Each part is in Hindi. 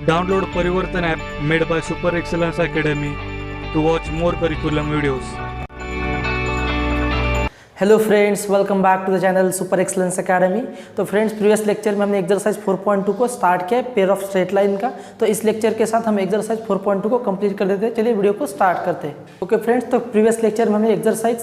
Download Parivartan app made by Super Excellence Academy to watch more curriculum videos. Hello friends, welcome back to the channel super excellence academy. तो फ्रेंड्स, प्रीवियस लेक्चर में हमने एक्सरसाइज 4.2 को स्टार्ट किया है, पेयर ऑफ स्ट्रेट लाइन का। तो इस लेक्चर के साथ हम एक्सरसाइज 4.2 को कंप्लीट कर देते हैं। चलिए वीडियो को स्टार्ट करते हैं। ओके फ्रेंड्स, तो प्रीवियस लेक्चर में हमने एक्सरसाइज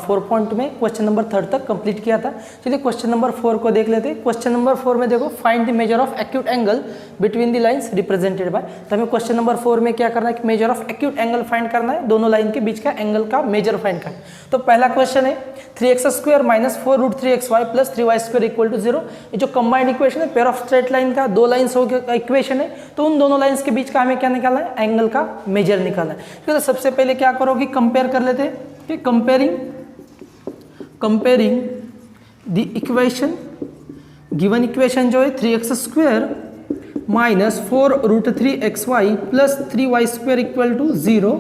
4.2 में क्वेश्चन नंबर 3 तक कंप्लीट किया था। चलिए क्वेश्चन नंबर 4 को देख लेते हैं। क्वेश्चन नंबर 4 में देखो, find the major of acute angle between the lines represented bye. तो हमें क्वेश्चन नंबर 4 में क्या करना है कि major of acute angle find करना है, दोनों लाइन के बीच का एंगल का मेजर फाइंड करना है। तो पहला क्वेश्चन है 3x² minus 4√3xy plus 3y² equal to 0। ये जो कंबाइंड इक्वेशन है पेयर ऑफ स्ट्रेट लाइन का, दो लाइन्स का इक्वेशन है, तो उन दोनों लाइन्स के बीच का हमें क्या निकालना है, एंगल का मेजर निकालना है। तो सबसे पहले क्या करोगे, कंपेयर कर लेते हैं कि comparing the equation, given equation जो है 3x² minus 4√3xy plus 3y² equal to 0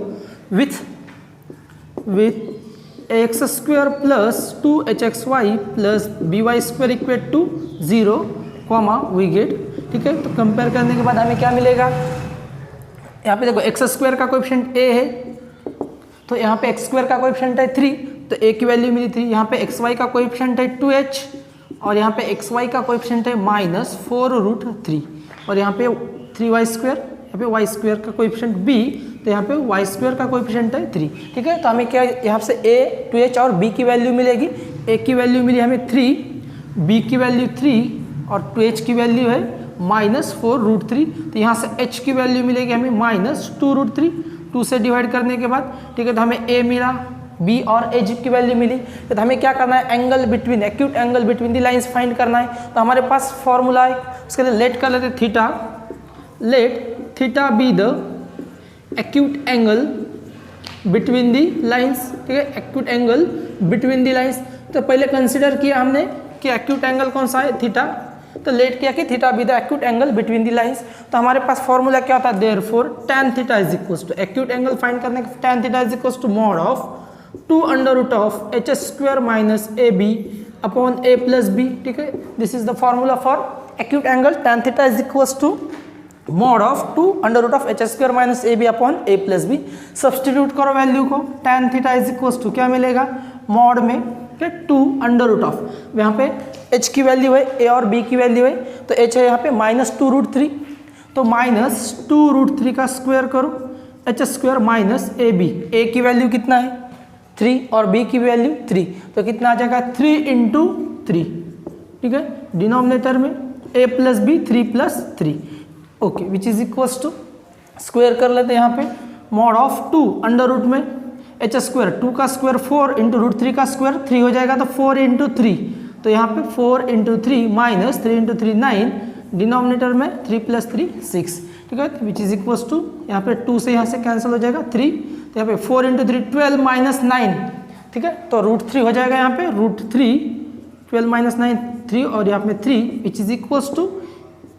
with ax² plus 2hxy plus by² equal to 0 comma we get. ठीक है, तो कंपेयर करने के बाद हमें क्या मिलेगा, यहाँ पे देखो x² का कोएफिशिएंट a है, तो यहाँ पे x² का कोएफिशिएंट है 3, तो a की वैल्यू मिली 3। यहाँ पे xy का कोएफिशिएंट है 2h और यहाँ पे xy का कोएफिशिएंट है माइनस 4√3 और यहाँ पे 3y², यहाँ पे y² का कोएफिशिएंट b, तो यहाँ पे y² का कोएफिशिएंट है 3। ठीक है, तो हमें क्या यहाँ से a, 2h और b की वैल्यू मिलेगी। a की वैल्यू मिली हमें 3, b की वैल्यू 3 और 2h की वैल्यू है माइनस 4√3। तो यहाँ से h की वैल्यू मिलेगी हमें माइनस 2√3, 2 से डिवाइड करने के बाद। ठीक है, तो हमें a मिला, b और h की वैल्यू मिली। तो हमें क्या करना है, angle between, acute angle between the lines find करना है। तो हमारे पास फॉर्मूला है, उसके लिए लेट कर लेते theta, late theta be the acute angle between the lines. ठीक है, acute angle between the lines. तो पहले कंसिडर किया हमने कि एक्यूट एंगल कौन सा है, थीटा, तो लेट किया कि theta be the acute angle between the lines. तो हमारे पास फॉर्मूला क्या होता है, therefore tan theta is equals to, acute angle find करने के tan theta is equals to mod of 2√of h² minus ab upon a plus b। ठीक है, this is the formula for acute angle, tan theta is equals to mod of 2√of h² minus ab upon a plus b। Substitute करो वैल्यू को, tan theta is equals to क्या मिलेगा, मॉड में 2√of, यहाँ पे h की वैल्यू है, a और b की वैल्यू है, तो h है यहाँ पे माइनस 2√3, तो माइनस 2√3 का स्क्वायर करो, h² माइनस ab, a की वैल्यू कितना है 3 और b की वैल्यू 3, तो कितना आ जाएगा 3 × 3। ठीक है, डिनोमिनेटर में a plus b 3 + 3, okay, which is equals to, square कर लेते हैं यहाँ पे, मॉड ऑफ 2 अंडर रूट में h², 2 का स्क्वायर 4 × √3 का स्क्वायर 3 हो जाएगा, तो 4 × 3, तो यहाँ पे 4 × 3 माइनस 3 × 3 9, डिनोमिनेटर में 3 + 3 6। ठीक है, विच इज इक्वल्स टू, यहाँ पे 2 से यहाँ से कैंसिल हो जाएगा 3, तो यहाँ पे 4 × 3 12 माइनस 9। ठीक है, तो √3 हो जाएगा यहाँ पे, √3 12 माइनस 9 3 और यहाँ पे 3, which is equals to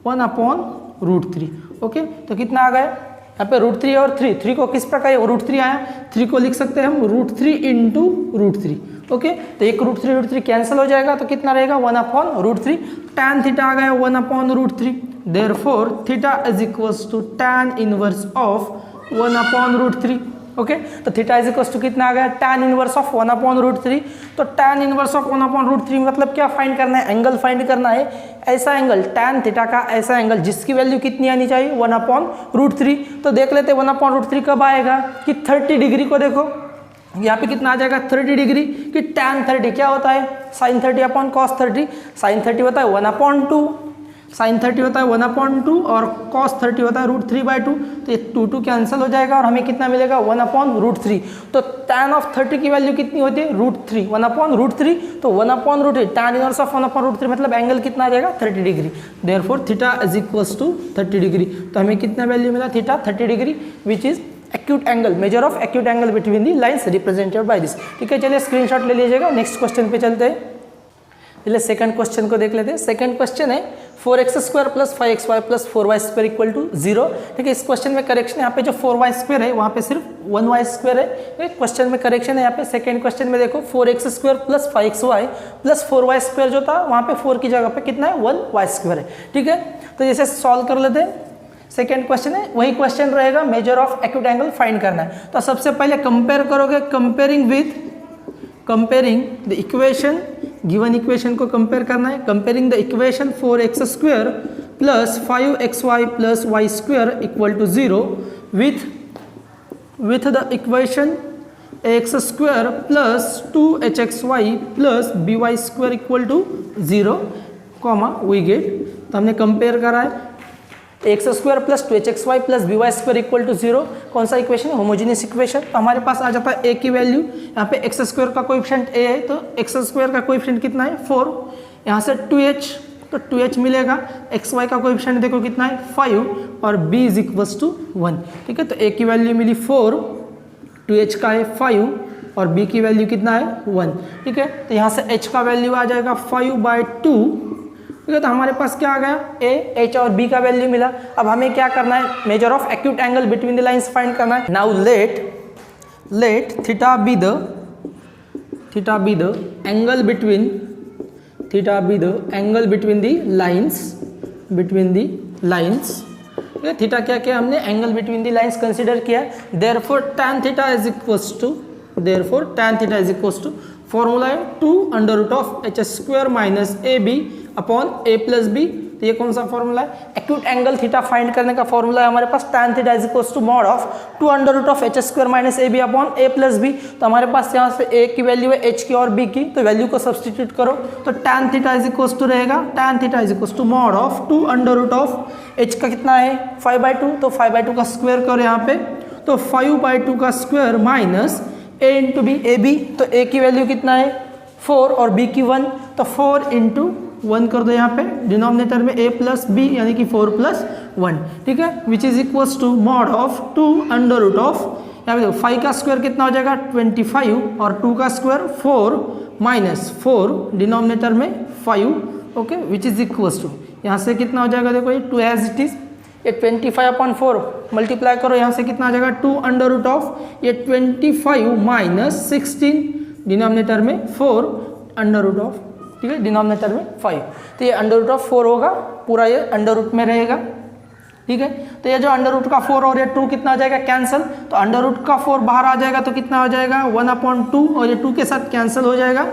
1/√3। Okay, तो कितना आ गया यहाँ पे √3 और 3 को किस प्रकार √3 आया, 3 को लिख सकते हैं हम √3 × √3। ओके, तो एक √3 कैंसिल हो जाएगा, तो कितना रहेगा 1/√3। tan थीटा आ गया 1/√3, therefore theta is equals to tan inverse of 1/√3। Okay, तो थीटा इज इक्वल्स टू कितना आ गया, tan इनवर्स ऑफ 1/√3। तो tan इनवर्स ऑफ 1/√3 मतलब क्या फाइंड करना है, एंगल फाइंड करना है, ऐसा एंगल tan थीटा का, ऐसा एंगल जिसकी वैल्यू कितनी आनी चाहिए 1/√3। तो देख लेते 1/√3 कब आएगा कि 30 डिग्री को देखो, यहाँ पे कितना आ जाएगा 30 डिग्री, कि tan 30 क्या होता है, sin 30 अपॉन cos 30, sin 30 होता है 1/2, sin 30 होता है 1/2 और cos 30 होता है √3/2, तो ये 2 कैंसिल हो जाएगा और हमें कितना मिलेगा 1/√3। तो tan ऑफ 30 की वैल्यू कितनी होती है √3, 1/√3, तो 1/√3 tan इनवर्स ऑफ 1/√3 मतलब एंगल कितना आ जाएगा 30 degree, therefore theta is equals to 30 degree. तो हमें कितना वैल्यू मिला, theta 30 degree, which is acute angle, measure of acute angle between the lines represented by this. ठीक है, चलिए स्क्रीनशॉट ले लीजिएगा। नेक्स्ट क्वेश्चन पे चलते हैं, चलिए सेकंड क्वेश्चन को देख लेते हैं। सेकंड क्वेश्चन है 4x² plus 5xy plus 4y² equal to 0। ठीक है, इस क्वेश्चन में करेक्शन, यहाँ पे जो 4y² है वहाँ पे सिर्फ 1y² है। क्वेश्चन में करेक्शन है यहाँ पे। सेकंड क्वेश्चन में देखो 4x² plus 5xy plus 4y² जो था वहाँ पे 4 की जगह पे कितना है 1y² है। ठीक है, तो जैसे सॉल्व कर लेते हैं। सेकेंड क्वेश्चन है, वही क्वेश्चन रहेगा, measure of acute angle find करना है। तो सबसे पहले कंपेयर करोगे, comparing the equation, given equation को कंपेयर करना है। Comparing the equation 4x² plus 5xy plus y square equal to 0 with the equation ax² plus 2hxy plus by square equal to 0, we get. तो हमने कंपेयर करा है x² plus 2hxy plus by square equal to 0, कौन सा इक्वेशन है, होमोजीनियस इक्वेशन। तो हमारे पास आ जाता है a की वैल्यू, यहाँ पे x² का कोएफिशिएंट a है, तो x² का कोएफिशिएंट कितना है 4, यहाँ से 2h, तो 2h मिलेगा, xy का कोएफिशिएंट देखो कितना है 5 और b इज इक्वल्स टू 1, ठीक है। तो a की वैल्यू मिली 4, 2h का है 5 और b की वैल्यू कितना है 1, ठीक है। तो यहाँ से h का वैल्यू आ जाएगा 5/2, ठीक है। तो हमारे पास क्या आ गया, a, h और b का वैल्यू मिला। अब हमें क्या करना है, measure of acute angle between the lines find करना है। Now let theta be the angle between the lines, ठीक है। थीटा क्या किया हमने, angle between the lines consider किया। Therefore tan theta is equals to formula है 2√h² minus ab upon a plus b। तो ये कौन सा फॉर्मूला है, एक्यूट एंगल थीटा फाइंड करने का फॉर्मूला है हमारे पास, tan theta is equals to mod of 2√h² minus ab upon a plus b। तो हमारे पास यहाँ से a की वैल्यू है, h की और b की, तो वैल्यू को सब्सटीट्यूट करो। तो tan theta is equals to रहेगा, tan theta is equals to mod of 2√h का कितना है 5/2, तो 5/2 का स्क्वायर करो यहाँ पे, तो 5/2 का square minus a into B, A B, तो a की वैल्यू कितना है 4 और b की 1, तो 4 इंटू 1 कर दो यहाँ पे, डिनोमिनेटर में a प्लस b यानी कि 4 + 1, ठीक है, which is equals to mod of 2√, यहाँ पे 5 का स्क्वायर कितना हो जाएगा 25 और 2 का स्क्वायर 4 माइनस 4 डिनोमिनेटर में 5, okay, which is equals to यहाँ से कितना हो जाएगा, देखो ये 2 एज इट इज, ये 25/4 मल्टीप्लाई करो, यहाँ से कितना आ जाएगा 2√, ये 25 माइनस 16 डिनोमिनेटर में 4√, ठीक है, डिनोमिनेटर में 5, तो ये √4 होगा, पूरा ये अंडर में रहेगा, ठीक है। तो ये जो अंडर का 4 और ये 2 कितना आ जाएगा कैंसिल, तो अंडर का 4 बाहर आ जाएगा तो कितना हो जाएगा 1/2 और ये 2 के साथ कैंसिल हो जाएगा,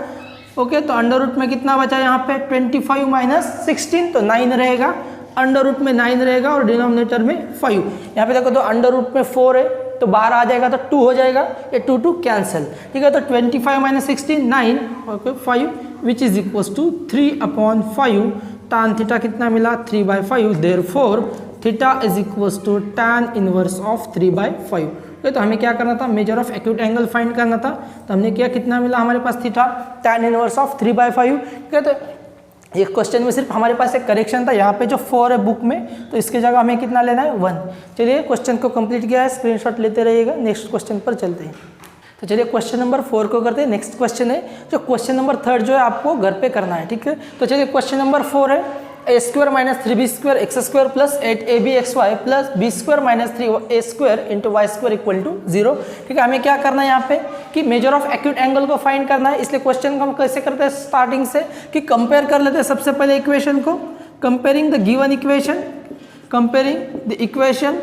ओके। तो अंडर में कितना बचा यहाँ पे 25 माइनस 16, तो 9 रहेगा, अंडर में 9 रहेगा और डिनोमिनेटर में 5। यहाँ पे देखो तो अंडर में 4 है तो बाहर आ जाएगा तो 2 हो जाएगा, ये 2 कैंसिल, ठीक है। तो 25 minus 16 9, okay 5, which is equals to 3/5, tan theta कितना मिला 3/5, therefore theta is equals to tan inverse of 3/5। तो हमें क्या करना था, measure of acute angle find करना था, तो हमने क्या कितना मिला हमारे पास थीटा tan इनवर्स ऑफ 3/5, ठीक है। तो एक क्वेश्चन में सिर्फ हमारे पास एक करेक्शन था, यहाँ पे जो 4 है बुक में, तो इसके जगह हमें कितना लेना है 1। चलिए क्वेश्चन को कंप्लीट किया है, स्क्रीनशॉट लेते रहिएगा, नेक्स्ट क्वेश्चन पर चलते हैं। तो चलिए क्वेश्चन नंबर 4 को करते हैं। नेक्स्ट क्वेश्चन है जो क्वेश्चन नंबर 3 जो है आपको घर पे करना है, ठीक है। तो चलिए क्वेश्चन नंबर 4 है, a² minus 3b² x² plus 8abxy plus b² minus 3a² into y² equal to 0, ठीक है। हमें क्या करना है यहाँ पे कि मेजर ऑफ एक्यूट एंगल को फाइंड करना है, इसलिए क्वेश्चन को हम कैसे करते हैं स्टार्टिंग से कि कंपेयर कर लेते हैं सबसे पहले इक्वेशन को, comparing the given equation, comparing the equation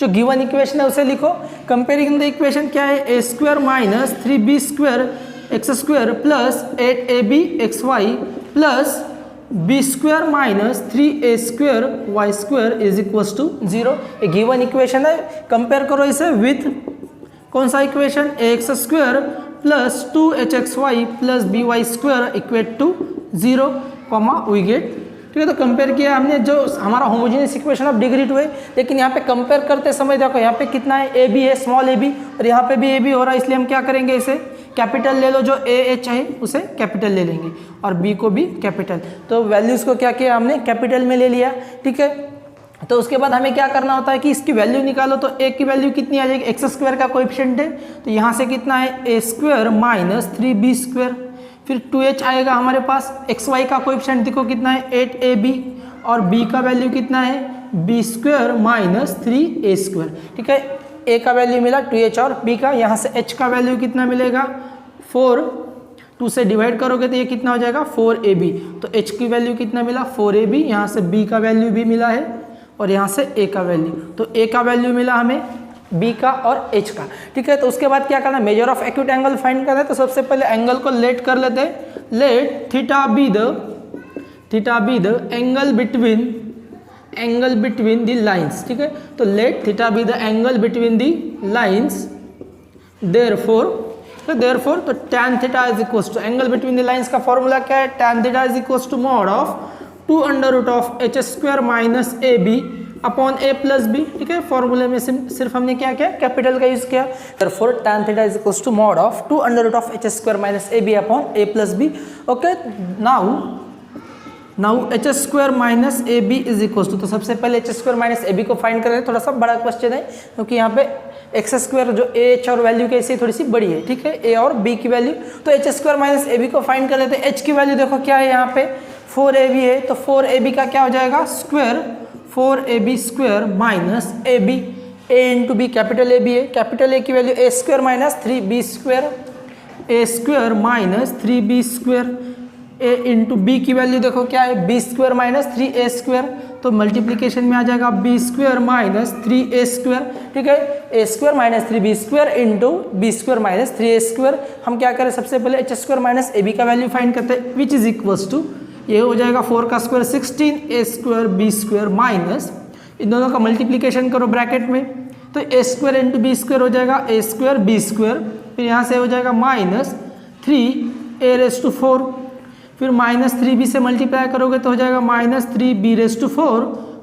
जो गिवन इक्वेशन है उसे लिखो। कंपेयरिंग द इक्वेशन क्या है, a² minus 3b² x² plus 8abxy plus b² minus 3a² y² is equals to 0। ये गिवन इक्वेशन है, कंपेयर करो इसे विथ कौन सा equation, ax² plus 2hxy plus by² equal to 0, we get, ठीक है। तो कंपेयर किया हमने, जो हमारा होमोजेनियस इक्वेशन ऑफ डिग्री 2 है, लेकिन यहाँ पे कंपेयर करते समय देखो यहाँ पे कितना है ए बी है, स्मॉल ए बी, और यहाँ पे भी ए बी हो रहा है, इसलिए हम क्या करेंगे, इसे कैपिटल ले लो, जो ए एच है उसे कैपिटल ले लेंगे और बी को भी कैपिटल, तो वैल्यूज़ को क्या किया हमने कैपिटल में ले लिया, ठीक है। तो उसके बाद हमें क्या करना होता है कि इसकी वैल्यू निकालो, तो ए की वैल्यू कितनी आ जाएगी, x² का कोएफिशिएंट है, तो यहाँ से कितना है a² माइनस 3b², फिर 2h आएगा हमारे पास, xy का कोएफिशिएंट देखो कितना है 8ab और b का वैल्यू कितना है b² माइनस 3a², ठीक है। a का वैल्यू मिला 2h और b का, यहाँ से h का वैल्यू कितना मिलेगा 4, 2 से डिवाइड करोगे तो ये कितना हो जाएगा 4ab, तो h की वैल्यू कितना मिला 4ab, यहाँ से b का वैल्यू भी मिला है और यहाँ से ए का वैल्यू, तो ए का वैल्यू मिला हमें, बी का और एच का, ठीक है। तो उसके बाद क्या करना है, measure of acute angle find करना है। तो सबसे पहले एंगल को लेट कर लेते हैं, let theta be the angle between the lines, ठीक है। तो let theta be the angle between the lines, therefore तो tan theta is equal to, angle between the lines का फॉर्मूला क्या है, tan theta is equal to mod of 2√h² minus A B upon A plus B, ठीक है। फॉर्मूले में सिर्फ हमने क्या किया, कैपिटल का यूज किया। Therefore tan theta is equal to mod of 2√h² minus A B upon A plus B. Okay, now h² minus A B is equal to, तो सबसे पहले h² माइनस ए बी को फाइंड करें। थोड़ा सा बड़ा क्वेश्चन है क्योंकि यहाँ पे x² जो एच और वैल्यू के इससे थोड़ी सी बड़ी है, ठीक है, ए और बी की वैल्यू। तो h² माइनस ए बी को फाइंड कर लेते हैं। h की वैल्यू देखो क्या है, यहाँ पे 4ab है, तो 4ab का क्या हो जाएगा, square 4ab square minus A B, A into B, capital A B है, कैपिटल ए की value A square minus 3b square, A square minus 3b square, A into B की वैल्यू देखो क्या है, B square minus 3a square, तो मल्टीप्लीकेशन में आ जाएगा B square minus 3a square, ठीक है। A square minus 3b square into B square minus 3a square. हम क्या करें, सबसे पहले h² माइनस ए बी का वैल्यू फाइंड करते हैं, विच इज इक्वल्स टू, ये हो जाएगा 4 का square 16 a square b square minus, इन दोनों का मल्टीप्लीकेशन करो ब्रैकेट में, तो a square into B square हो जाएगा a स्क्वायर b स्क्वायर, फिर यहाँ से हो जाएगा माइनस 3a⁴, फिर माइनस 3b से मल्टीप्लाई करोगे तो हो जाएगा minus 3b⁴,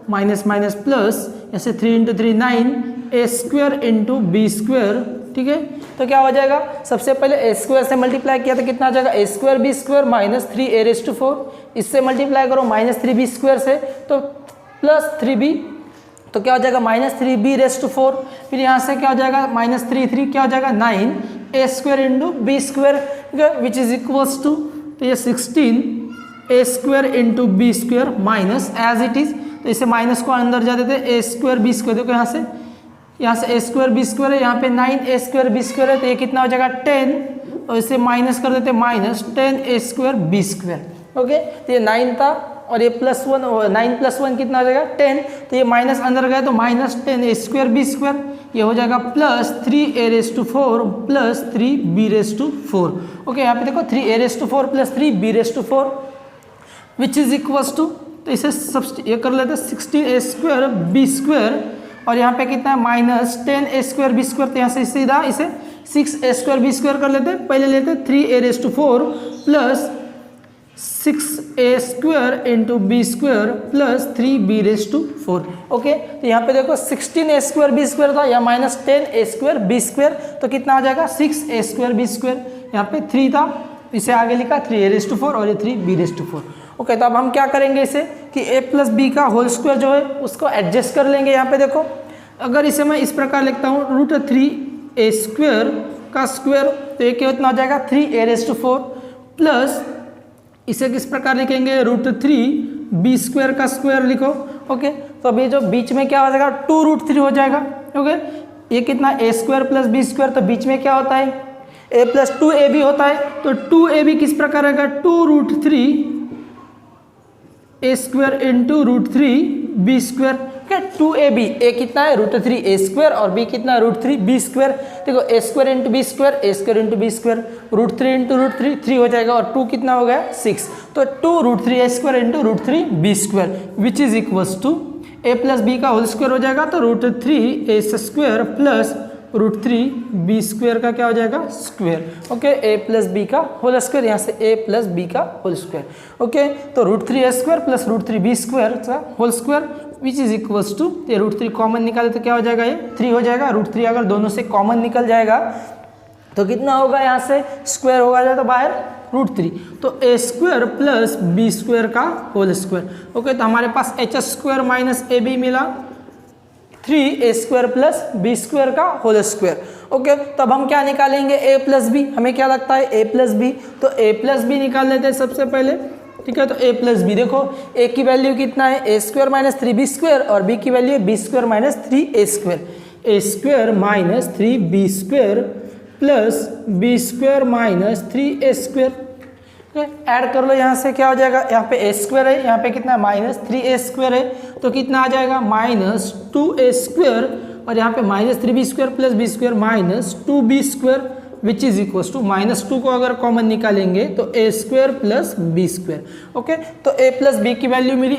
minus minus plus, ऐसे 3 into 3 9, a square into B square, ठीक है। तो क्या हो जाएगा, सबसे पहले a स्क्वायर से मल्टीप्लाई किया तो कितना आ जाएगा, a square b square minus 3a⁴, इससे मल्टीप्लाई करो माइनस 3b स्क्वायर से तो प्लस 3b, तो क्या हो जाएगा माइनस 3b⁴, फिर यहाँ से क्या हो जाएगा माइनस 3 क्या हो जाएगा 9, a square into B square, which is equals to, तो ये 16 a square into B square minus as it is, तो इसे माइनस को अंदर जा देते a स्क्वायर बी स्क्वायर, देखो यहाँ से a स्क्वायर बी स्क्वायर है, यहाँ पे 9a स्क्वायर बी स्क्वायर है, तो ये कितना हो जाएगा 10, तो इसे माइनस कर देते minus 10a square B square. Okay, तो ये 9 था और ये +1, 9 + 1 कितना हो जाएगा 10, तो ये माइनस अंदर गया तो minus 10a square B square, ये हो जाएगा plus 3a⁴ plus 3b⁴। Okay, यहाँ पे देखो 3a⁴ plus 3b⁴, which is equals to, तो इसे ये कर लेते हैं 16a स्क्वायर बी स्क्वायर, और यहाँ पे कितना है minus 10a square B square, तो यहाँ से सीधा इसे 6a स्क्वायर बी स्क्वायर कर लेते हैं। पहले लेते हैं 3a⁴ plus 6a square into B square plus 3b⁴। Okay, तो यहाँ पे देखो 16a स्क्वायर बी स्क्वायर था या minus 10a square B square, तो कितना आ जाएगा 6a स्क्वायर बी स्क्वायर, यहाँ पे 3 था, इसे आगे लिखा 3a⁴ और ये 3b⁴। ओके, तो अब हम क्या करेंगे इसे कि a प्लस बी का होल स्क्वायर जो है उसको एडजस्ट कर लेंगे। यहाँ पे देखो अगर इसे मैं इस प्रकार लिखता हूँ √3a स्क्वायर का स्क्वायर, तो ये कितना हो जाएगा 3a⁴ प्लस इसे किस प्रकार लिखेंगे √3b स्क्वायर का स्क्वायर लिखो। ओके, तो अभी जो बीच में क्या हो जाएगा 2√3 हो जाएगा। ओके, ये कितना a square plus B square, तो बीच में क्या होता है a प्लस 2ab होता है, तो 2ab किस प्रकार रहेगा 2√3 a square into √3b square. ठीक है, 2ab, a कितना है √3a स्क्वायर और b कितना है √3b स्क्वायर। देखो a square into B square, a square into B square, √3 into √3 3 हो जाएगा और 2 कितना हो गया 6, तो 2√3a square into √3b square, which is equals to a plus B का होल स्क्वायर हो जाएगा, तो √3a square plus √3b square का क्या हो जाएगा square. Okay, a plus B का होल स्क्वायर, यहाँ से a प्लस बी का होल स्क्वायर। ओके, तो √3a square plus √3b square का whole square, which is equals to, ये √3 कॉमन निकाले तो क्या हो जाएगा ये 3 हो जाएगा। √3 अगर दोनों से कॉमन निकल जाएगा तो कितना होगा, यहाँ से स्क्वायर होगा जाए तो बाहर √3, तो a square plus b square का होल स्क्वायर। ओके, तो हमारे पास h² माइनस ab मिला 3a square plus B square का होल स्क्वायर। ओके, तब हम क्या निकालेंगे a प्लस बी, हमें क्या लगता है a प्लस बी, तो a प्लस बी निकाल लेते हैं सबसे पहले। ठीक है, तो a प्लस बी देखो a की वैल्यू कितना है a square minus 3b square और b की वैल्यू है b square minus 3a square, a square minus 3b square plus b square minus 3a square, add कर लो, यहाँ से क्या हो जाएगा, यहाँ पे ए स्क्वायर है, यहाँ पे कितना -3a² है, तो कितना आ जाएगा -2a² और यहाँ पे -3b² plus b² -2b² which is equal to -2 को अगर कॉमन निकालेंगे तो a² प्लस b²। ओके, तो a प्लस b की वैल्यू मिली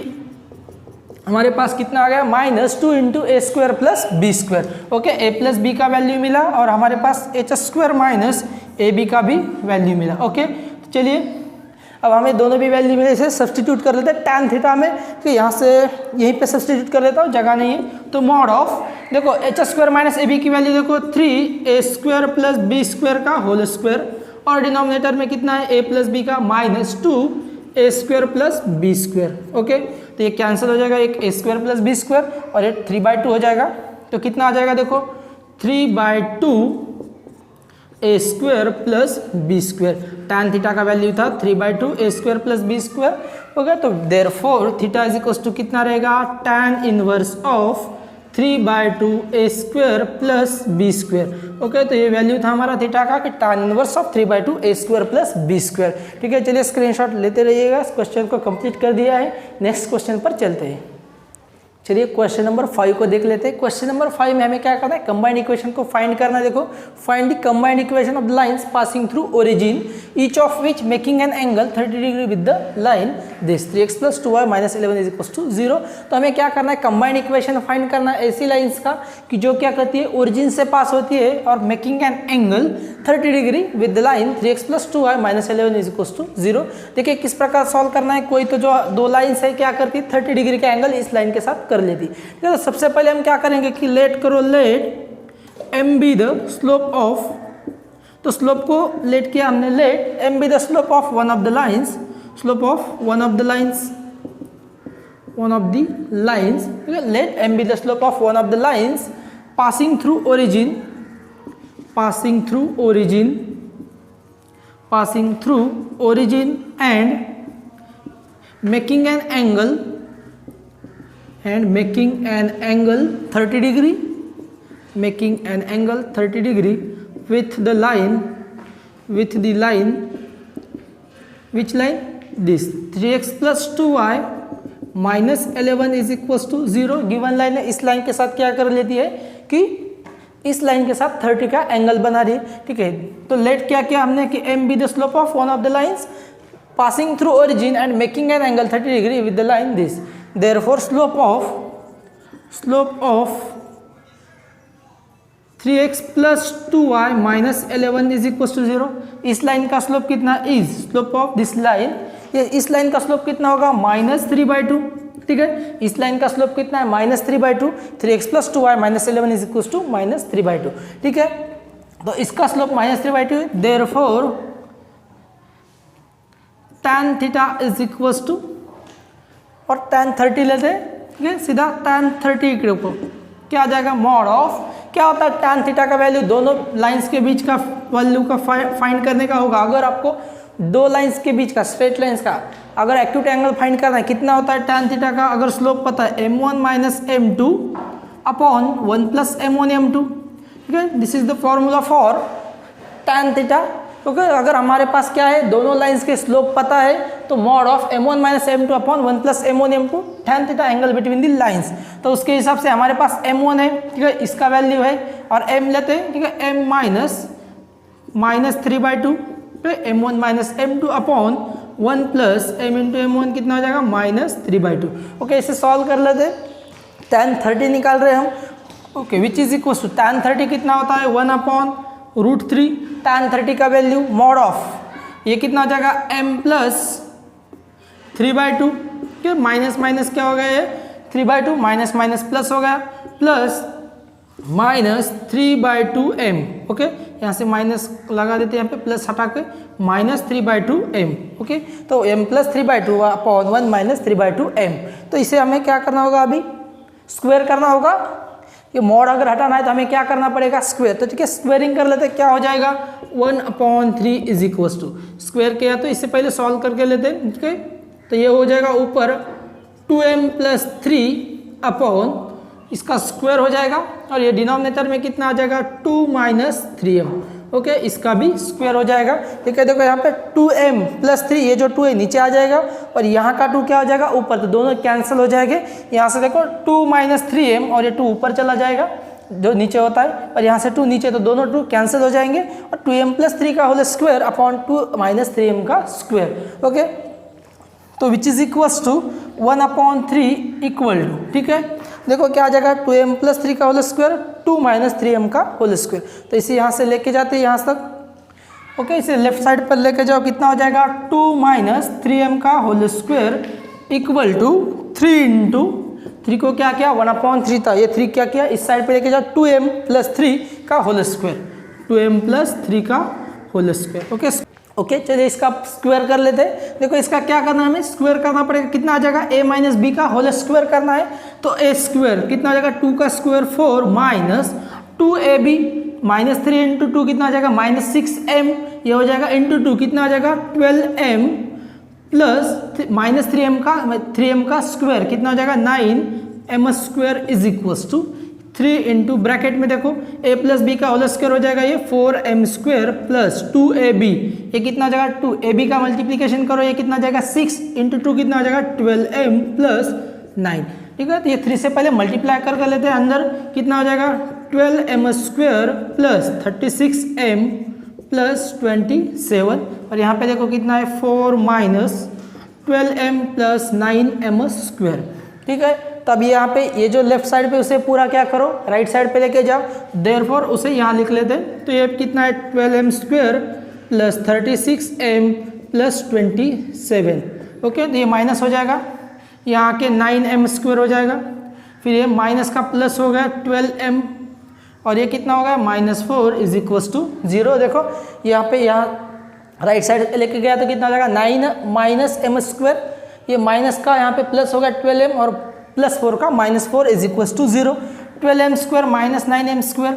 हमारे पास, कितना आ गया -2 into a² plus b²। Okay, a plus b का वैल्यू मिला और हमारे पास h² माइनस ab का भी वैल्यू मिला। ओके, तो चलिए अब हमें दोनों भी वैल्यू मिले, इसे सब्सटीट्यूट कर लेते हैं tan थीटा में, कि यहाँ से यहीं पे सब्सटीट्यूट कर लेता हूँ, जगह नहीं है, तो मॉड ऑफ देखो h² माइनस ab की वैल्यू देखो 3a² प्लस b² का होल स्क्वायर और डिनोमिनेटर में कितना है a प्लस b का -2a² प्लस b²। ओके, तो ये कैंसिल हो जाएगा, एक a² प्लस b² और ये 3/2 हो जाएगा, तो कितना आ जाएगा देखो 3/2 a² plus b²। tan theta का वैल्यू था 3/2 a² प्लस b²। ओके, तो therefore theta is equal to कितना रहेगा, tan inverse of 3/2 a² plus b²। Okay, तो ये वैल्यू था हमारा थीटा का कि tan inverse of 3/2 a² plus b²। ठीक है, चलिए स्क्रीनशॉट लेते रहिएगा, इस क्वेश्चन को कंप्लीट कर दिया है। नेक्स्ट क्वेश्चन पर चलते हैं। चलिए क्वेश्चन नंबर 5 को देख लेते हैं। क्वेश्चन नंबर 5 में हमें क्या करना है, कंबाइंड इक्वेशन को फाइंड करना है। देखो, find the combined equation of the lines passing through origin each of which making an angle 30 degree with the line this 3x + 2y - 11 is equal to 0। तो हमें क्या करना है, कंबाइंड इक्वेशन फाइंड करना है ऐसी लाइंस का कि जो क्या करती है, ओरिजिन से पास होती है और making an angle 30 degree with the line 3x + 2y - 11 is equal to 0। देखिए किस प्रकार सॉल्व करना है। कोई तो जो दो लाइन्स है क्या करती है, 30 डिग्री का एंगल इस लाइन के साथ कर लेती। ठीक है, तो सबसे पहले हम क्या करेंगे कि let m be the slope of, तो स्लोप को लेट किया हमने, let m be the slope of one of the lines, slope of one of the lines, ठीक है, let m be the slope of one of the lines passing through origin and making an angle 30 degree, with the line, which line, this 3x + 2y - 11 is equal to 0। Given line है, इस लाइन के साथ क्या कर लेती है कि इस लाइन के साथ 30 का एंगल बना रही है। ठीक है, तो लेट क्या किया हमने कि m be the slope of one of the lines passing through origin and making an angle 30 degree with the line this. Therefore slope of 3x + 2y - 11 is equal to 0। इस लाइन का स्लोप कितना, is slope of this line, ये इस लाइन का स्लोप कितना होगा -3/2। ठीक है, इस लाइन का स्लोप कितना है -3/2, 3x + 2y - 11 is equal to -3/2। ठीक है, तो इसका स्लोप -3/2 है। Therefore tan theta is equal to, और tan 30 लेते हैं। ठीक है, सीधा tan 30 को क्या आ जाएगा, मॉड ऑफ, क्या होता है tan थीटा का वैल्यू दोनों लाइंस के बीच का वैल्यू का फाइंड करने का होगा। अगर आपको दो लाइंस के बीच का, स्ट्रेट लाइंस का अगर एक्यूट एंगल फाइंड करना है, कितना होता है tan थीटा का, अगर स्लोप पता है m1 - m2 upon 1 + m1 m2। ठीक है, this is the formula for tan theta. क्योंकि अगर हमारे पास क्या है, दोनों लाइंस के स्लोप पता है, तो mod of m1 - m2 upon 1 + m1 m2 tan theta angle between the lines. तो उसके हिसाब से हमारे पास m1 है, ठीक है, इसका वैल्यू है, और m लेते हैं, ठीक है, m - 3/2, m1 - m2 upon 1 + m × m1 कितना हो जाएगा -3/2। ओके, इसे सॉल्व कर लेते हैं। tan 30 निकाल रहे हैं हम। Okay, which is equal to tan 30 कितना होता है 1/√3। tan 30 का वैल्यू मॉड ऑफ ये कितना हो जाएगा m + 3/2, क्या माइनस माइनस क्या हो गया, ये 3/2 माइनस माइनस प्लस हो गया, प्लस -3/2m। ओके, यहाँ से माइनस लगा देते हैं, यहाँ पे प्लस हटा के -3/2m। ओके, तो m + 3/2 अपॉन 1 - 3/2m। तो इसे हमें क्या करना होगा, अभी स्क्वायर करना होगा। ये मॉड अगर हटाना है तो हमें क्या करना पड़ेगा, स्क्वायर। तो ठीक है, स्क्वायरिंग कर लेते हैं, क्या हो जाएगा 1/3 इज इक्वल टू, स्क्वायर किया तो इससे पहले सॉल्व करके लेते हैं। ठीक है, तो ये हो जाएगा ऊपर 2m + 3 अपॉन इसका स्क्वायर हो जाएगा, और ये डिनोमिनेटर में कितना आ जाएगा 2 - 3m। ओके, इसका भी स्क्वायर हो जाएगा। ठीक है, देखो यहाँ पे 2m प्लस 3, ये जो 2 है नीचे आ जाएगा और यहाँ का 2 क्या हो जाएगा ऊपर, तो दोनों कैंसिल हो जाएंगे। यहाँ से देखो 2 माइनस 3m और ये 2 ऊपर चला जाएगा जो नीचे होता है, और यहाँ से 2 नीचे, तो दोनों 2 कैंसिल हो जाएंगे और 2m प्लस 3 का whole square upon 2 minus 3m का स्क्वायर। ओके, तो which is equals to 1/3 equal to, ठीक है, देखो क्या आ जाएगा 2m प्लस 3 का होल स्क्वायर 2 माइनस 3m का होल स्क्वायर। तो इसे यहाँ से लेके जाते हैं यहाँ तक। ओके, इसे लेफ्ट साइड पर लेके जाओ, कितना हो जाएगा 2 माइनस 3m का whole square equal to 3 into 3 को क्या किया 1/3 था, ये 3 क्या किया इस साइड पे लेके जाओ 2m प्लस 3 का होल स्क्वायर, 2m प्लस 3 का होल स्क्वायर। ओके ओके, चलिए इसका स्क्वायर कर लेते हैं। देखो इसका क्या करना है, हमें स्क्वायर करना पड़ेगा, कितना आ जाएगा a माइनस बी का होल स्क्वायर करना है, तो a स्क्वायर कितना आ जाएगा 2 का square 4 minus 2ab minus 3 into 2 कितना आ जाएगा माइनस 6m, ये हो जाएगा इंटू 2 कितना आ जाएगा 12m प्लस माइनस 3m का स्क्वायर कितना हो जाएगा 9m square is equals to 3 into bracket में देखो a प्लस बी का होल स्क्वायर हो जाएगा ये 4m स्क्वायर प्लस 2ab, ये कितना आ जाएगा 2ab का मल्टीप्लीकेशन करो, ये कितना आ जाएगा 6 इंटू 2 कितना आ जाएगा 12m प्लस 9। ठीक है, तो ये 3 से पहले मल्टीप्लाई कर लेते हैं, अंदर कितना हो जाएगा 12m square plus 36m plus 27, और यहाँ पे देखो कितना है 4 minus 12m plus 9m square. ठीक है, तब यहाँ पे ये जो लेफ्ट साइड पे उसे पूरा क्या करो राइट साइड पे लेके जाओ, देयरफॉर उसे यहाँ लिख लेते हैं। तो ये कितना है 12m square plus 36m plus 27। Okay, तो ये माइनस हो जाएगा, यहाँ के 9m स्क्वायर हो जाएगा, फिर ये माइनस का प्लस हो गया 12m और ये कितना हो गया -4 इज इक्वल्स टू 0। देखो यहाँ पे यहाँ राइट साइड लेके गया तो कितना हो जाएगा 9 माइनस m स्क्वायर, ये माइनस का यहाँ पे प्लस हो गया 12m और प्लस 4 का -4 is equals to 0। 12m square minus 9m square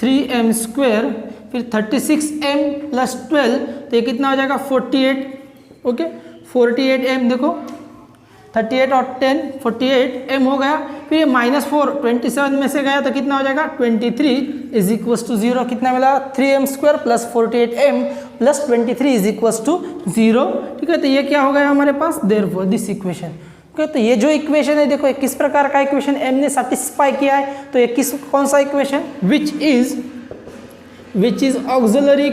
3m square फिर 36m प्लस 12, तो ये कितना हो जाएगा 48। ओके, 48m देखो 38 और 10 48m हो गया, फिर ये -4 27 में से गया तो कितना हो जाएगा 23 इज इक्वल्स टू 0। कितना मिला 3m square plus 48m plus 23 is equals to 0। ठीक है, तो ये क्या हो गया हमारे पास देयरफॉर दिस इक्वेशन। ओके, तो ये जो इक्वेशन है देखो किस प्रकार का इक्वेशन m ने सेटिस्फाई किया है, तो ये कौन सा equation which is auxiliary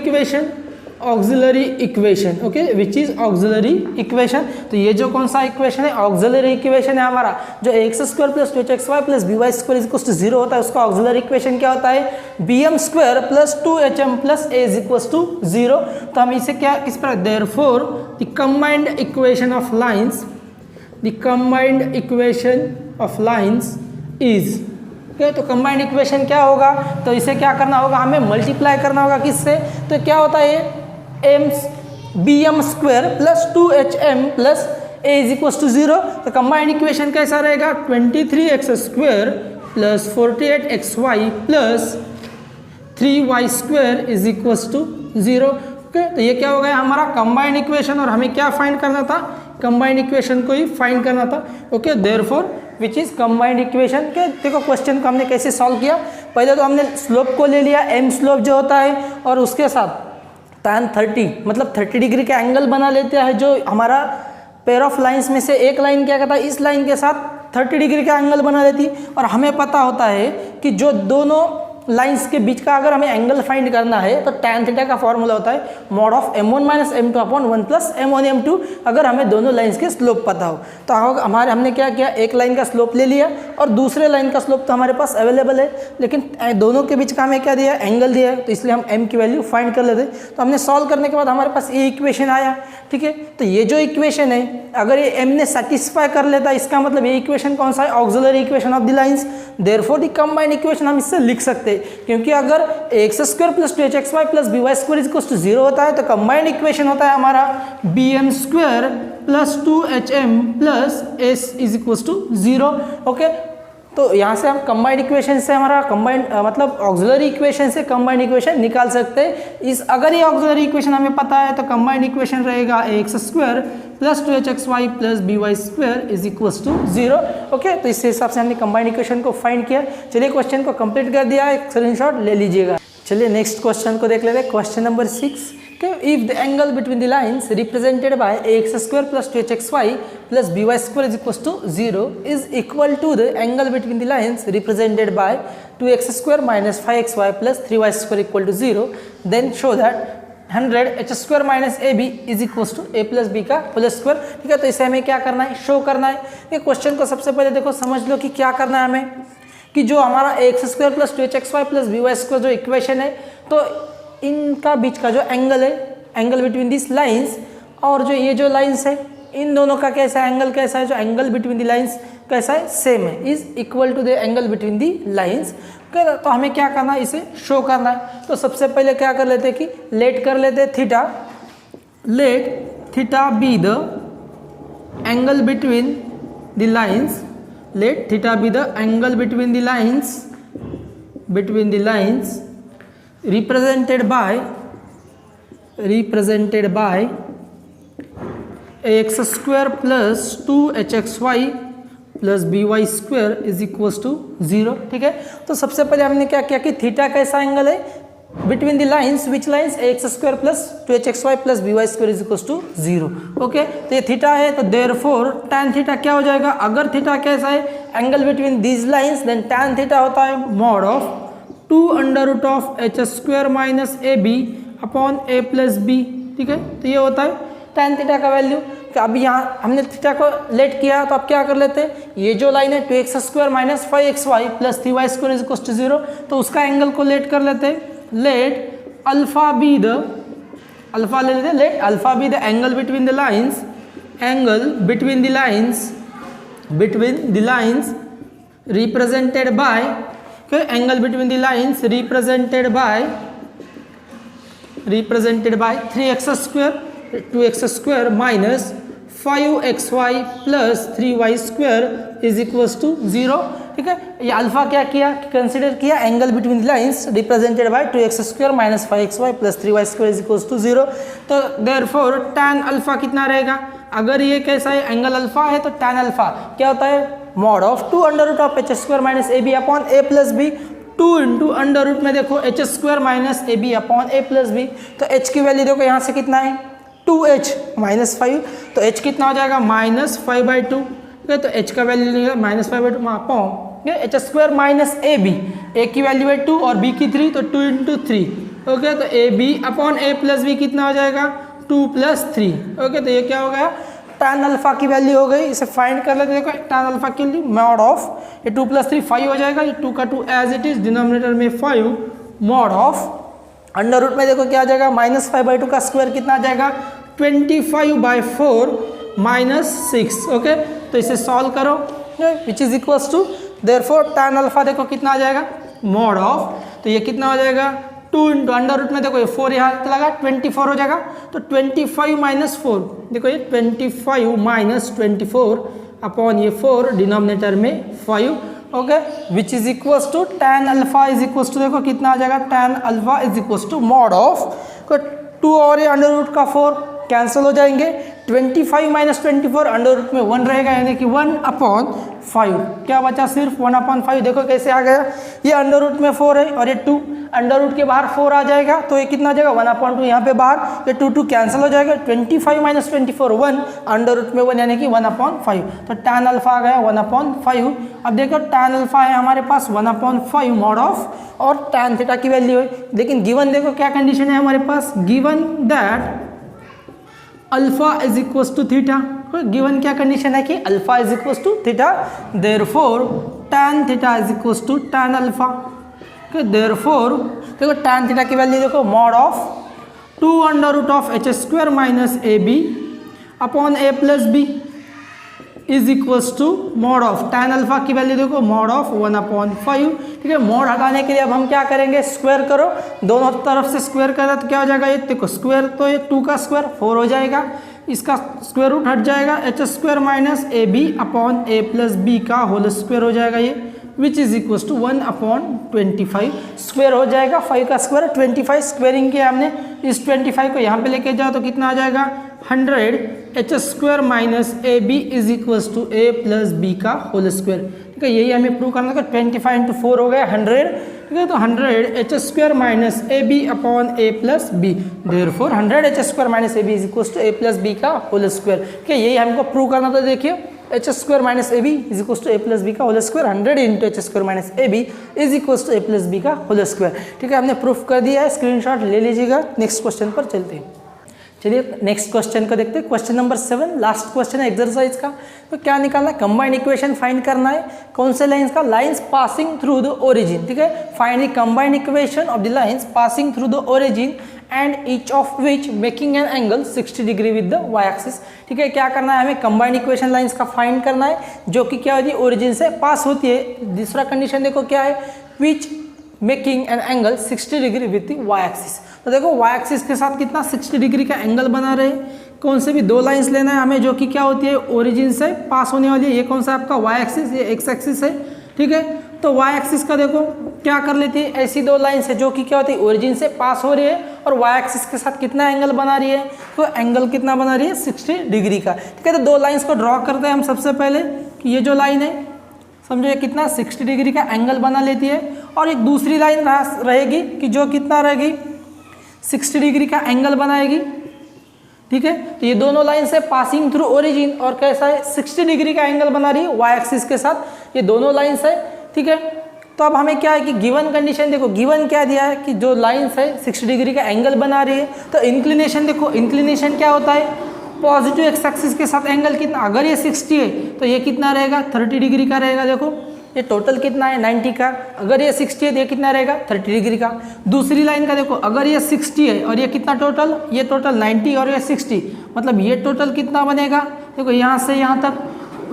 equation. Okay, which is auxiliary equation, तो ये जो कौन सा इक्वेशन है ऑक्सिलरी इक्वेशन है हमारा, जो ax square plus 2hxy plus by square is equals to 0 होता है, उसका ऑक्सिलरी इक्वेशन क्या होता है bm square plus 2hm plus a is equals to 0। तो हम इसे क्या किस प्रकार therefore the combined equation of lines is. Okay, तो कंबाइंड इक्वेशन क्या होगा, तो इसे क्या करना होगा हमें मल्टीप्लाई करना होगा किससे, तो क्या होता है bm square plus 2hm plus a is equals to 0। तो कंबाइंड इक्वेशन कैसा रहेगा 23x square plus 48xy plus 3y square is equals to 0। Okay, तो ये क्या हो गया हमारा कंबाइंड इक्वेशन, और हमें क्या फाइंड करना था कंबाइंड इक्वेशन को ही फाइंड करना था। Okay, therefore which is combined equation के देखो क्वेश्चन को हमने कैसे सॉल्व किया, पहले तो हमने स्लोप को ले लिया m स्लोप जो होता है, और उसके साथ tan 30 मतलब 30 डिग्री का एंगल बना लेते हैं, जो हमारा पेयर ऑफ लाइंस में से एक लाइन क्या कहता है इस लाइन के साथ 30 डिग्री का एंगल बना लेती, और हमें पता होता है कि जो दोनों लाइंस के बीच का अगर हमें एंगल फाइंड करना है तो tan थीटा का फॉर्मूला होता है mod of m1 minus m2 upon 1 plus m1 m2, अगर हमें दोनों लाइंस के स्लोप पता हो। तो हमने क्या किया एक लाइन का स्लोप ले लिया और दूसरे लाइन का स्लोप तो हमारे पास अवेलेबल है, लेकिन दोनों के बीच का हमें क्या दिया एंगल दिया है, तो इसलिए हम m की वैल्यू फाइंड कर लेते। तो हमने सॉल्व करने के बाद हमारे पास ये इक्वेशन आया। ठीक है, तो ये जो इक्वेशन है अगर ये m ने सेटिस्फाई कर लेता है, इसका मतलब ये इक्वेशन कौन सा है auxiliary equation of the lines, therefore the combined equation हम इससे लिख सकते हैं, क्योंकि अगर ax square plus 2hxy plus by square is equals to 0 होता है तो कंबाइंड इक्वेशन होता है हमारा bm square plus 2hm plus s is equals to 0। Okay, तो यहाँ से हम कंबाइंड इक्वेशन से हमारा कंबाइंड मतलब ऑक्सिलरी इक्वेशन से कंबाइंड इक्वेशन निकाल सकते हैं। अगर ये ऑक्सिलरी इक्वेशन हमें पता है तो कंबाइंड इक्वेशन रहेगा ax square plus 2hxy plus by square is equals to 0। Okay, तो इस हिसाब से हमने कंबाइंड इक्वेशन को फाइंड किया। चलिए क्वेश्चन को कंप्लीट कर दिया, एक स्क्रीनशॉट ले लीजिएगा। चलिए नेक्स्ट क्वेश्चन को देख लेते हैं। क्वेश्चन नंबर 6 कि if the angle between the lines represented by ax² plus 2hxy plus by² is equal to 0 is equal to the angle between the lines represented by 2x² minus 5xy plus 3y² equal to 0 then show that 100h² minus ab is equal to a plus b का होल स्क्वायर। ठीक है, तो इसे हमें क्या करना है, शो करना है। ये क्वेश्चन को सबसे पहले देखो समझ लो कि क्या करना है हमें, कि जो हमारा ax² plus 2hxy plus by² जो इक्वेशन है, तो इनका बीच का जो एंगल है, एंगल बिटवीन दिस लाइंस और जो ये जो लाइंस है, इन दोनों का कैसा एंगल कैसा है, जो एंगल बिटवीन द लाइंस कैसा है, सेम है, is equal to the angle between the lines. तो हमें क्या करना है, इसे शो करना है। तो सबसे पहले क्या कर लेते हैं कि लेट कर लेते हैं theta, late theta be the angle between the lines, let theta be the angle between the lines represented by ax² plus 2hxy plus by² is equal to 0। ठीक है, तो सबसे पहले हमने क्या किया कि थीटा कैसा एंगल है between the lines, which lines, ax² plus 2hxy plus by² is equal to 0। Okay, तो ये थीटा है, तो देयरफॉर tan थीटा क्या हो जाएगा, अगर थीटा कैसा है angle between these lines, then tan theta होता है mod of 2√h² minus ab upon a plus b। ठीक है, तो ये होता है tan थीटा का वैल्यू। तो अभी यहाँ हमने थीटा को लेट किया, तो अब क्या कर लेते हैं, ये जो लाइन है 2x² minus 5xy plus 3y² is equal to 0, तो उसका एंगल को लेट कर लेते हैं। Let alpha be the, alpha ले लेते हैं, let alpha be the angle between the lines, angle between the lines represented by, angle between the lines represented by 3x² 2x² minus 5xy plus 3y² is equal to 0। ठीक है, ये अल्फा क्या किया, कंसिडर किया angle between the lines represented by 2x² minus 5xy plus 3y² is equal to 0। तो देयरफॉर tan अल्फा कितना रहेगा, अगर ये कैसा है एंगल अल्फा है, तो tan अल्फा क्या होता है mod of 2√h² minus ab upon a plus b, 2 into under root में देखो h² minus ab upon a plus b, तो h की वैल्यू देखो यहाँ से कितना है 2h माइनस 5, तो h कितना हो जाएगा -5/2। ठीक है, तो h का value -5/2 upon h² minus ab, a की वैल्यू है 2 और b की 3, तो 2 इंटू 3। ओके, तो ab upon a plus b कितना हो जाएगा 2 + 3। ओके, तो ये क्या हो गया, tan अल्फा की वैल्यू हो गई, इसे फाइंड कर लेते, देखो tan अल्फा के लिए मॉड ऑफ ये 2 + 3 5 हो जाएगा, ये 2 का 2 एज इट इज, डिनोमिनेटर में 5 मॉड ऑफ अंडर रूट में देखो क्या आ जाएगा -5/2 का स्क्वायर कितना आ जाएगा 25/4 -6। ओके, तो इसे सॉल्व करो, which is equals to therefore tan alpha देखो कितना आ जाएगा मॉड ऑफ, तो ये कितना हो जाएगा 2 इंटू अंडर रूट में देखो ये 4 यहाँ लगा 24 हो जाएगा, तो 25 - 4 देखो ये 25 - 24 अपॉन ये 4 डिनोमिनेटर में 5। Okay, which is equals to tan alpha is equals to देखो कितना आ जाएगा tan alpha is equals to mod of 2 और ये अंडर रूट का 4 कैंसिल हो जाएंगे, 25 - 24 अंडर रूट में 1 रहेगा, यानी कि 1/5 क्या बचा सिर्फ 1/5। देखो कैसे आ गया, ये अंडर रूट में 4 है और ये 2 अंडर रूट के बाहर 4 आ जाएगा, तो ये कितना आ जाएगा 1/2 यहाँ पे बाहर, ये 2 कैंसिल हो जाएगा, 25 - 24 1 अंडर रूट में 1 यानी कि 1/5, तो tan अल्फा आ गया 1/5। अब देखो tan अल्फा है हमारे पास 1/5 मॉड ऑफ और tan थीटा की वैल्यू है, लेकिन गिवन देखो क्या कंडीशन है हमारे पास, given that alpha is equals to theta. Given क्या कंडीशन है कि alpha is equals to theta, therefore tan theta is equals to tan alpha. Therefore देखो tan थीटा की वैल्यू देखो mod of 2√h² minus ab upon a plus b is equals to mod of tan alpha की वैल्यू देखो मॉड ऑफ 1/5। ठीक है, मॉड हटाने के लिए अब हम क्या करेंगे, स्क्वायर करो, दोनों तरफ से स्क्वायर करा तो क्या हो जाएगा, ये देखो स्क्वायर, तो ये 2 का स्क्वायर 4 हो जाएगा, इसका स्क्वायर रूट हट जाएगा, h² minus ab upon a plus b का होल स्क्वायर हो जाएगा ये, which is equals to 1/25 square हो जाएगा, 5 का स्क्वायर 25 स्क्वायरिंग किया हमने, इस 25 को यहाँ पे लेके जाओ तो कितना आ जाएगा 100h² minus A B is equals to A plus B का होल स्क्वायर। ठीक है, यही हमें प्रूव करना था। 25 × 4 हो गया 100। ठीक है, तो 100h² minus A B upon A plus b, therefore 100h² minus A B is equals to A plus B का होल स्क्वायर। ठीक है, यही हमको प्रूव करना था। देखिए h² minus A B is equals to A plus B का whole square, 100 × h² minus A B is equals to A plus B का होल स्क्वायर। ठीक है, हमने प्रूफ कर दिया है, स्क्रीनशॉट ले लीजिएगा। नेक्स्ट क्वेश्चन पर चलते हैं। चलिए नेक्स्ट क्वेश्चन को देखते हैं। क्वेश्चन नंबर 7, लास्ट क्वेश्चन है एक्सरसाइज का। तो क्या निकालना है? कंबाइंड इक्वेशन फाइंड करना है। कौन से लाइंस का? Lines passing through the origin. ठीक है, find the combined equation of the lines passing through the origin and each of which making an angle 60 degree with the Y axis. ठीक है, क्या करना है हमें? कंबाइंड इक्वेशन लाइंस का फाइंड करना है जो कि क्या होती है? ओरिजिन से पास होती है। दूसरा कंडीशन देखो क्या है? Which making an angle 60 degree with the Y axis. तो देखो वाई एक्सिस के साथ कितना 60 डिग्री का एंगल बना रहे। कौन से भी दो लाइंस लेना है हमें जो कि क्या होती है? ओरिजिन से पास होने वाली है। ये कौन सा आपका वाई एक्सिस, ये एक्स एक्सिस है। ठीक है, तो वाई एक्सिस का देखो क्या कर लेती है? ऐसी दो लाइंस है जो कि क्या होती है? ओरिजिन से पास हो रही है और वाई एक्सिस के साथ कितना एंगल बना रही है? तो एंगल कितना बना रही है? 60 डिग्री का। ठीक है, तो दो लाइंस को ड्रॉ करते हैं हम सबसे पहले कि ये जो लाइन है समझो ये कितना 60 डिग्री का एंगल बना लेती है, और एक दूसरी लाइन रहेगी कि जो कितना रहेगी? 60 डिग्री का एंगल बनाएगी। ठीक है, तो ये दोनों लाइन से पासिंग थ्रू ओरिजिन और कैसा है? 60 डिग्री का एंगल बना रही है वाई एक्सिस के साथ, ये दोनों लाइन्स है। ठीक है, तो अब हमें क्या है कि गिवन कंडीशन देखो, गिवन क्या दिया है कि जो लाइन्स है 60 डिग्री का एंगल बना रही है। तो इंक्लिनेशन देखो, इंक्लिनेशन क्या होता है? पॉजिटिव एक्स एक्सिस के साथ एंगल कितना? अगर ये 60 है तो ये कितना रहेगा? 30 डिग्री का रहेगा। देखो ये टोटल कितना है? 90 का। अगर ये 60 है तो ये कितना रहेगा? 30 डिग्री का। दूसरी लाइन का देखो, अगर ये 60 है और ये कितना टोटल? ये टोटल 90 और ये 60, मतलब ये टोटल कितना बनेगा? देखो यहाँ से यहाँ तक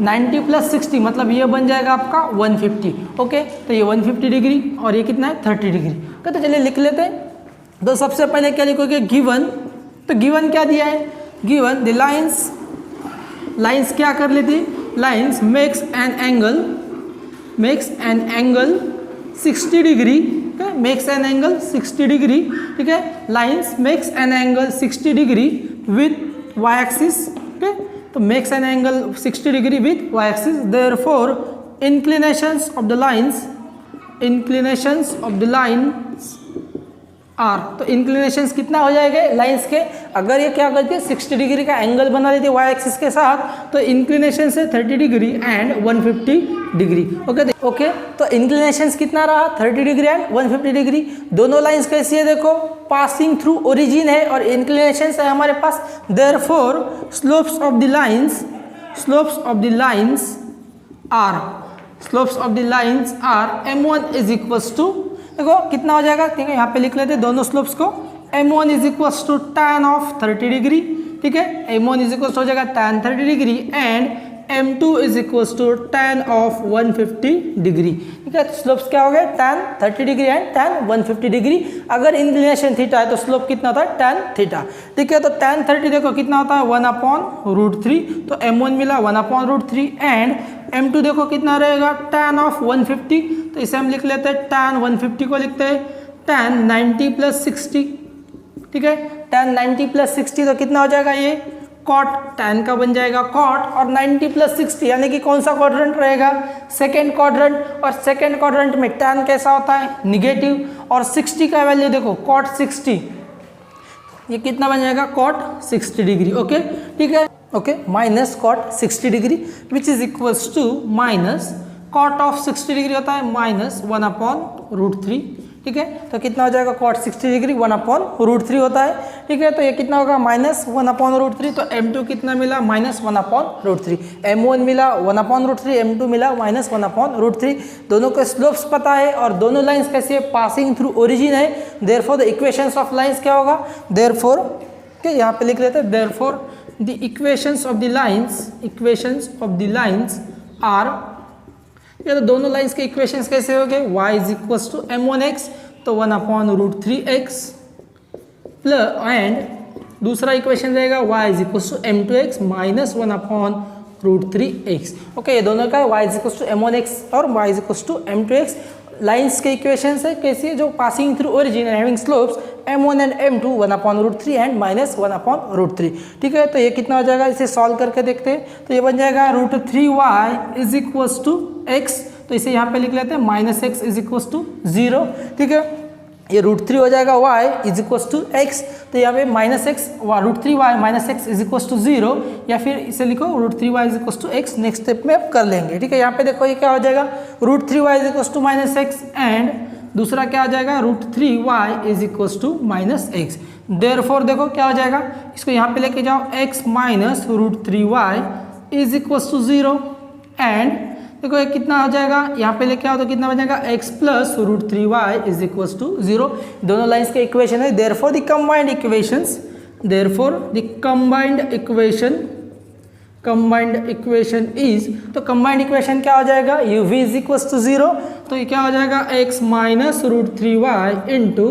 90 + 60 मतलब ये बन जाएगा आपका 150। ओके, तो ये 150 डिग्री और ये कितना है? 30 डिग्री। तो चलिए लिख लेते हैं। तो सबसे पहले क्या लिखोगे? गिवन। तो गिवन क्या दिया है? गिवन द लाइन्स क्या कर लेती? Lines makes an angle 60 degree. Makes an angle 60 degree. ठीक है, lines makes an angle 60 degree with Y axis. ठीक है, तो makes an angle 60 degree with Y axis, therefore inclinations of the lines are. तो इंक्लिनेशंस कितना हो जाएगा लाइंस के? अगर ये क्या करती है? 60 डिग्री का एंगल बना लेती है वाई एक्सिस के साथ, तो इंक्लिनेशन से 30 डिग्री एंड 150 डिग्री। ओके, तो इंक्लिनेशंस कितना रहा? 30 डिग्री एंड 150 डिग्री। दोनों लाइंस कैसी है? देखो पासिंग थ्रू ओरिजिन है और इंक्लिनेशंस है हमारे पास, therefore slopes of the lines are m1 is equals to, देखो कितना हो जाएगा? ठीक है, यहाँ पे लिख लेते हैं दोनों स्लोप्स को। m1 is equals to tan of 30 degree. ठीक है, m1 इज इक्वल्स हो जाएगा tan 30 degree and m2 is equals to tan of 150 degree. ठीक है, तो स्लोप्स क्या हो गए? tan 30 degree and tan 150 degree. अगर इंक्लिनेशन थीटा है तो स्लोप कितना होता है? tan theta. ठीक है, तो tan 30 देखो कितना होता है? 1/√3। तो m1 मिला 1/√3 एंड m2 देखो कितना रहेगा? tan of 150। तो इसे हम लिख लेते हैं tan 150 को लिखते हैं tan 90 + 60। ठीक है, tan 90 + 60 तो कितना हो जाएगा? ये cot tan का बन जाएगा cot, और 90 + 60 यानी कि कौन सा क्वाड्रेंट रहेगा? Second quadrant. और सेकेंड क्वाड्रेंट में tan कैसा होता है? निगेटिव। और 60 का वैल्यू देखो cot 60, ये कितना बन जाएगा? cot 60 degree. ओके, ठीक है, okay, minus cot 60 degree which is equals to minus cot of 60 degree होता है -1/√3। ठीक है, तो कितना हो जाएगा? cot 60 डिग्री 1/√3 होता है। ठीक है, तो ये कितना होगा? -1/√3। तो m2 कितना मिला? -1/√3। m1 मिला 1/√3, m2 मिला -1/√3। दोनों के स्लोप्स पता है और दोनों लाइंस कैसी है? पासिंग थ्रू ओरिजिन है। Therefore the equations of lines क्या होगा? देयरफॉर, ठीक, यहाँ पे लिख लेते हैं, therefore the equations of the lines are. ये तो दोनों लाइंस के इक्वेशंस कैसे हो गए? y is equals to m1x, तो 1/√3x प्लस, एंड दूसरा इक्वेशन रहेगा y is equals to m2x minus 1/√3x। Okay, ये दोनों का y is equals to m1x और y is equals to m2x। Lines के इक्वेशंस है कैसी है, जो passing through origin and having slopes m1 and m2 1/√3 and -1/√3। ठीक है, तो ये कितना हो जाएगा, इसे सॉल्व करके देखते हैं। तो ये बन जाएगा √3y is equals to x, तो इसे यहाँ पे लिख लेते हैं -x इज इक्वल्स टू 0। ठीक है, ये √3 हो जाएगा y is equals to x, तो यहाँ पे -x √3y -x is equals to 0, या फिर इसे लिखो √3y is equals to x। Next step में अब कर लेंगे। ठीक है, यहाँ पे देखो ये क्या हो जाएगा, √3y is equals to -x and दूसरा क्या हो जाएगा, √3y is equals to -x। Therefore देखो क्या हो जाएगा, इसको यहाँ पे लेके जाओ, x minus √3y is equals to 0 and देखो ये कितना हो जाएगा, यहाँ पे लेके आओ तो कितना बन जाएगा, x plus √3y is equals to 0। दोनों लाइंस के इक्वेशन है। Therefore the combined equations, therefore the combined equation is, तो कंबाइंड इक्वेशन क्या हो जाएगा, u v is equals to 0, तो ये क्या हो जाएगा, x minus √3y into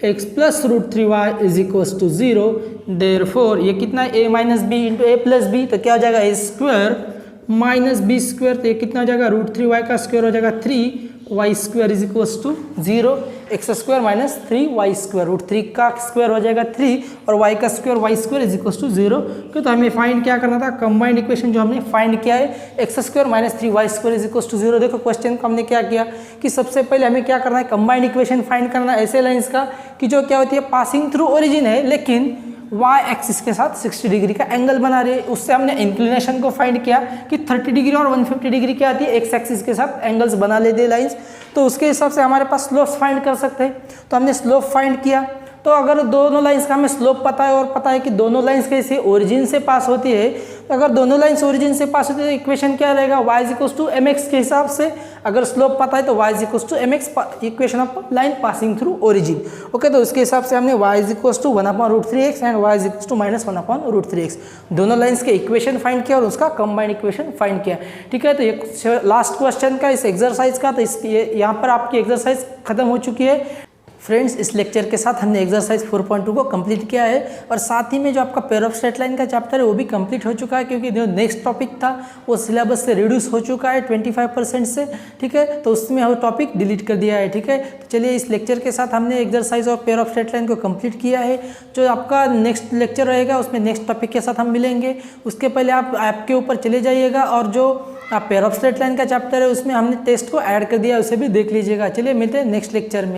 x plus √3y is equals to 0। Therefore ये कितना, a minus B into A plus B, तो क्या हो जाएगा, a square minus B square, तो ये कितना हो जाएगा, √3y का स्क्वायर हो जाएगा 3y square is equals to 0, x square minus 3y square, √3 का स्क्वायर हो जाएगा 3 और y का square y square is equals to 0। तो हमें फाइंड क्या करना था, कंबाइंड इक्वेशन जो हमने फाइंड किया है, x square minus 3y square is equals to 0। देखो क्वेश्चन को हमने क्या किया कि सबसे पहले हमें क्या करना है, कंबाइंड इक्वेशन फाइंड करना है ऐसे लाइंस का कि जो क्या होती है, पासिंग थ्रू ओरिजिन है लेकिन y एक्सिस के साथ 60 डिग्री का एंगल बना रही है। उससे हमने इंक्लिनेशन को फाइंड किया कि 30 डिग्री और 150 डिग्री क्या आती है, एक्स एक्सिस के साथ एंगल्स बना लेते हैं लाइंस, तो उसके हिसाब से हमारे पास स्लोप्स फाइंड कर सकते हैं। तो हमने स्लोप फाइंड किया, तो अगर दोनों लाइंस का हमें स्लोप पता है और पता है कि दोनों लाइंस कैसे ओरिजिन से पास होती है, तो अगर दोनों लाइंस ओरिजिन से पास होती है तो इक्वेशन क्या रहेगा, y is equals to mx के हिसाब से। अगर स्लोप पता है तो y is equals to mx, equation of line passing through origin. Okay, तो उसके हिसाब से हमने y is equals to 1/√3x and y is equals to -1/√3x दोनों लाइंस के इक्वेशन फाइंड किया और उसका कंबाइंड इक्वेशन फाइंड किया। ठीक है, तो ये लास्ट क्वेश्चन का इस एक्सरसाइज का, तो इस यहाँ पर आपकी एक्सरसाइज खत्म हो चुकी है। फ्रेंड्स, इस लेक्चर के साथ हमने एक्सरसाइज 4.2 को कंप्लीट किया है और साथ ही में जो आपका पेयर ऑफ स्ट्रेट लाइन का चैप्टर है वो भी कंप्लीट हो चुका है, क्योंकि जो नेक्स्ट टॉपिक था वो सिलेबस से रिड्यूस हो चुका है 25% से। ठीक है, तो उसमें वो टॉपिक डिलीट कर दिया है। ठीक है, तो चलिए इस लेक्चर के साथ हमने एक्सरसाइज और पेयर ऑफ स्ट्रेट लाइन को कंप्लीट किया है। जो आपका नेक्स्ट लेक्चर रहेगा उसमें नेक्स्ट टॉपिक के साथ हम मिलेंगे। उसके पहले आप ऐप के ऊपर चले जाइएगा और जो पेयर ऑफ स्ट्रेट लाइन का चैप्टर है उसमें हमने टेस्ट को ऐड कर दिया, उसे भी देख लीजिएगा। चलिए मिलते हैं नेक्स्ट लेक्चर में।